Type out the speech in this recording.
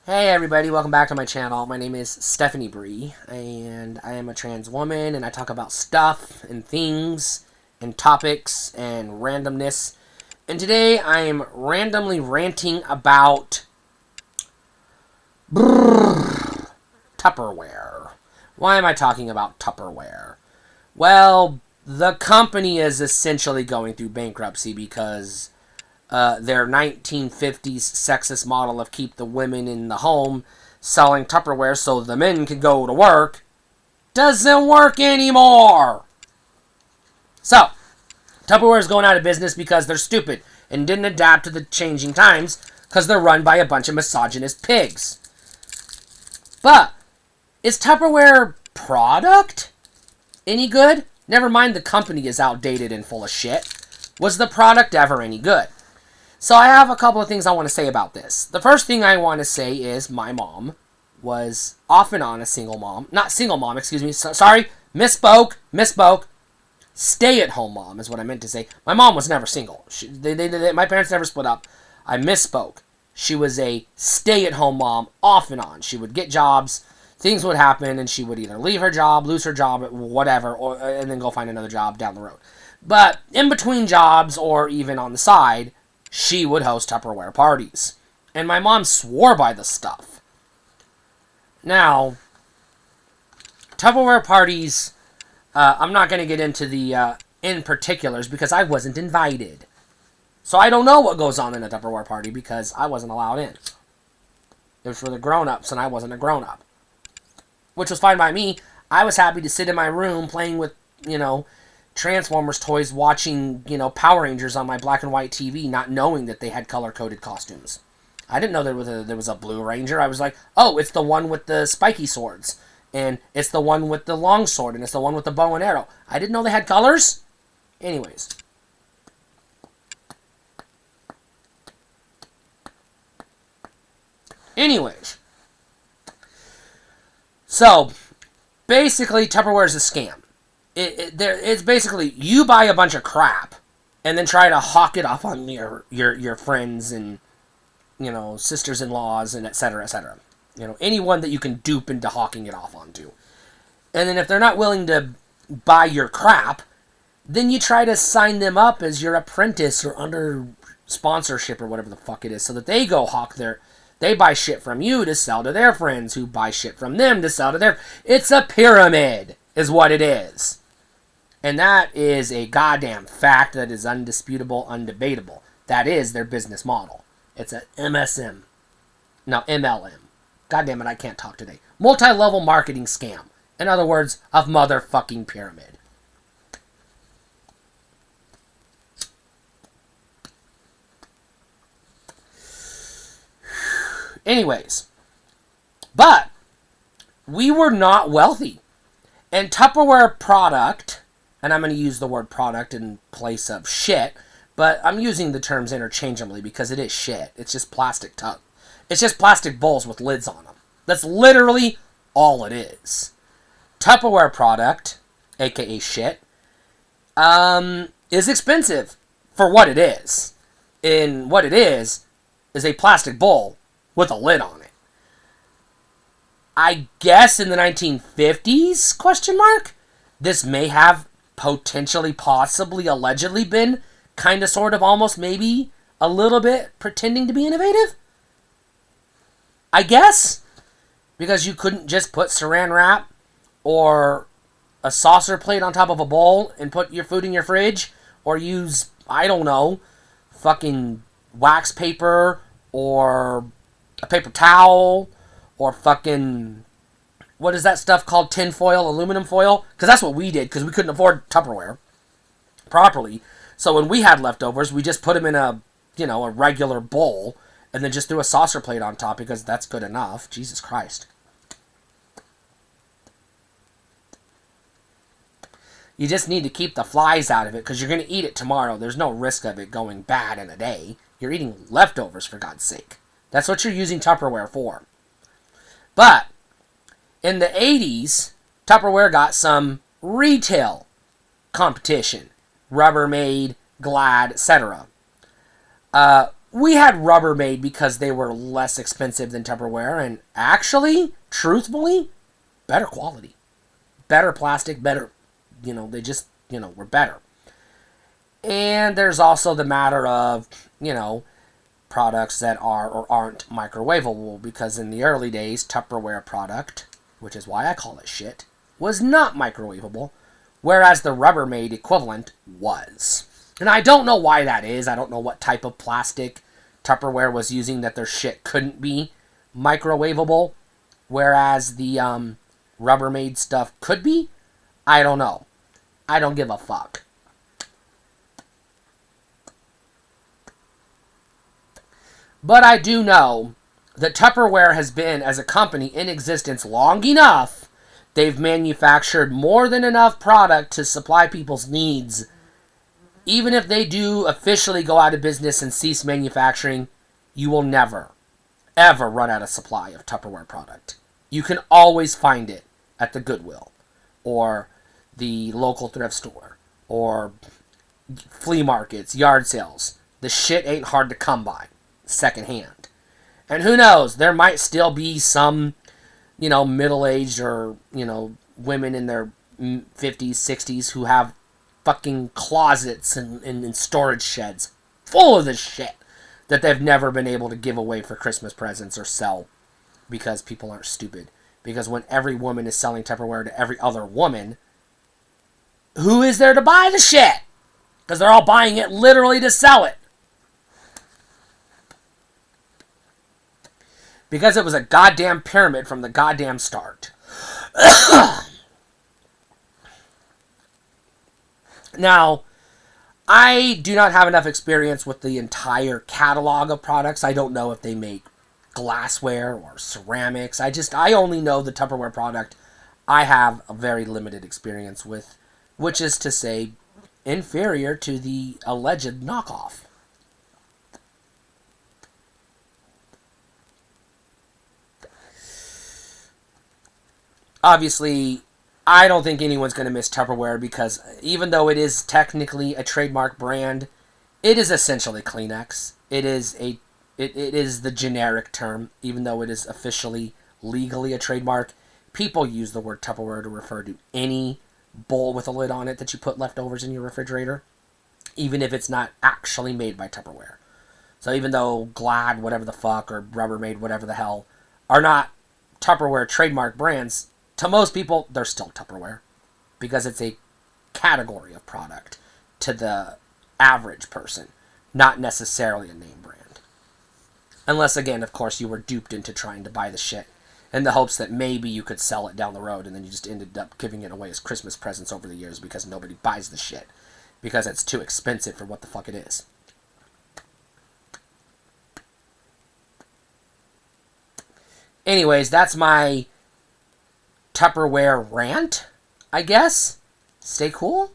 Hey everybody, welcome back to my channel. My name is Stephanie Bree, and I am a trans woman, and I talk about stuff and things and topics and randomness. And today I am randomly ranting about Tupperware. Why am I talking about Tupperware? Well, the company is essentially going through bankruptcy because their 1950s sexist model of keep the women in the home selling Tupperware so the men can go to work doesn't work anymore. So, Tupperware is going out of business because they're stupid and didn't adapt to the changing times because they're run by a bunch of misogynist pigs. But, is Tupperware product any good? Never mind the company is outdated and full of shit. Was the product ever any good? So I have a couple of things I want to say about this. The first thing I want to say is my mom was off and on a single mom. Not single mom, excuse me. Sorry, misspoke. Stay-at-home mom is what I meant to say. My mom was never single. My parents never split up. I misspoke. She was a stay-at-home mom off and on. She would get jobs, things would happen, and she would either leave her job, lose her job, whatever, and then go find another job down the road. But in between jobs or even on the side, she would host Tupperware parties. And my mom swore by the stuff. Now, Tupperware parties, I'm not going to get into the in particulars because I wasn't invited. So I don't know what goes on in a Tupperware party because I wasn't allowed in. It was for the grown-ups and I wasn't a grown-up. Which was fine by me. I was happy to sit in my room playing with, Transformers toys, watching, Power Rangers on my black and white TV, not knowing that they had color-coded costumes. I didn't know there was a Blue Ranger. I was like, oh, it's the one with the spiky swords. And it's the one with the long sword. And it's the one with the bow and arrow. I didn't know they had colors. Anyways. So, basically, Tupperware is a scam. It's basically you buy a bunch of crap and then try to hawk it off on your friends and sisters-in-laws and etc. Anyone that you can dupe into hawking it off onto. And then if they're not willing to buy your crap, then you try to sign them up as your apprentice or under sponsorship or whatever the fuck it is, so that they go they buy shit from you to sell to their friends who buy shit from them to sell to their. It's a pyramid, is what it is. And that is a goddamn fact that is undisputable, undebatable. That is their business model. It's a MSM. No, MLM. God damn it, I can't talk today. Multi-level marketing scam. In other words, a motherfucking pyramid. Anyways. But we were not wealthy. And Tupperware product, and I'm going to use the word product in place of shit, but I'm using the terms interchangeably because it is shit. It's just plastic It's just plastic bowls with lids on them. That's literally all it is. Tupperware product, aka shit, is expensive for what it is. And what it is a plastic bowl with a lid on it. I guess in the 1950s, question mark, this may have potentially, possibly, allegedly been kind of, sort of, almost, maybe, a little bit pretending to be innovative? I guess? Because you couldn't just put saran wrap or a saucer plate on top of a bowl and put your food in your fridge, or use, I don't know, fucking wax paper or a paper towel or fucking, what is that stuff called? Tin foil, aluminum foil? Because that's what we did, because we couldn't afford Tupperware properly. So when we had leftovers, we just put them in a regular bowl, and then just threw a saucer plate on top, because that's good enough. Jesus Christ. You just need to keep the flies out of it, because you're going to eat it tomorrow. There's no risk of it going bad in a day. You're eating leftovers, for God's sake. That's what you're using Tupperware for. But in the 80s, Tupperware got some retail competition. Rubbermaid, Glad, etc. we had Rubbermaid because they were less expensive than Tupperware, and actually, truthfully, better quality. Better plastic, better, they just, were better. And there's also the matter of, products that are or aren't microwavable, because in the early days, Tupperware product, which is why I call it shit, was not microwavable, whereas the Rubbermaid equivalent was. And I don't know why that is. I don't know what type of plastic Tupperware was using that their shit couldn't be microwavable, whereas the Rubbermaid stuff could be. I don't know. I don't give a fuck. But I do know that Tupperware has been, as a company, in existence long enough. They've manufactured more than enough product to supply people's needs. Even if they do officially go out of business and cease manufacturing, you will never, ever run out of supply of Tupperware product. You can always find it at the Goodwill, or the local thrift store, or flea markets, yard sales. The shit ain't hard to come by secondhand. And who knows, there might still be some, middle-aged or, women in their 50s, 60s who have fucking closets and storage sheds full of this shit that they've never been able to give away for Christmas presents or sell because people aren't stupid. Because when every woman is selling Tupperware to every other woman, who is there to buy the shit? Because they're all buying it literally to sell it. Because it was a goddamn pyramid from the goddamn start. Now, I do not have enough experience with the entire catalog of products. I don't know if they make glassware or ceramics. I only know the Tupperware product I have a very limited experience with, which is to say, inferior to the alleged knockoff. Obviously, I don't think anyone's going to miss Tupperware because even though it is technically a trademark brand, it is essentially Kleenex. It is the generic term, even though it is officially, legally a trademark. People use the word Tupperware to refer to any bowl with a lid on it that you put leftovers in your refrigerator, even if it's not actually made by Tupperware. So even though Glad, whatever the fuck, or Rubbermaid, whatever the hell, are not Tupperware trademark brands, to most people, they're still Tupperware because it's a category of product to the average person, not necessarily a name brand. Unless, again, of course, you were duped into trying to buy the shit in the hopes that maybe you could sell it down the road, and then you just ended up giving it away as Christmas presents over the years because nobody buys the shit because it's too expensive for what the fuck it is. Anyways, that's my Tupperware rant, I guess. Stay cool.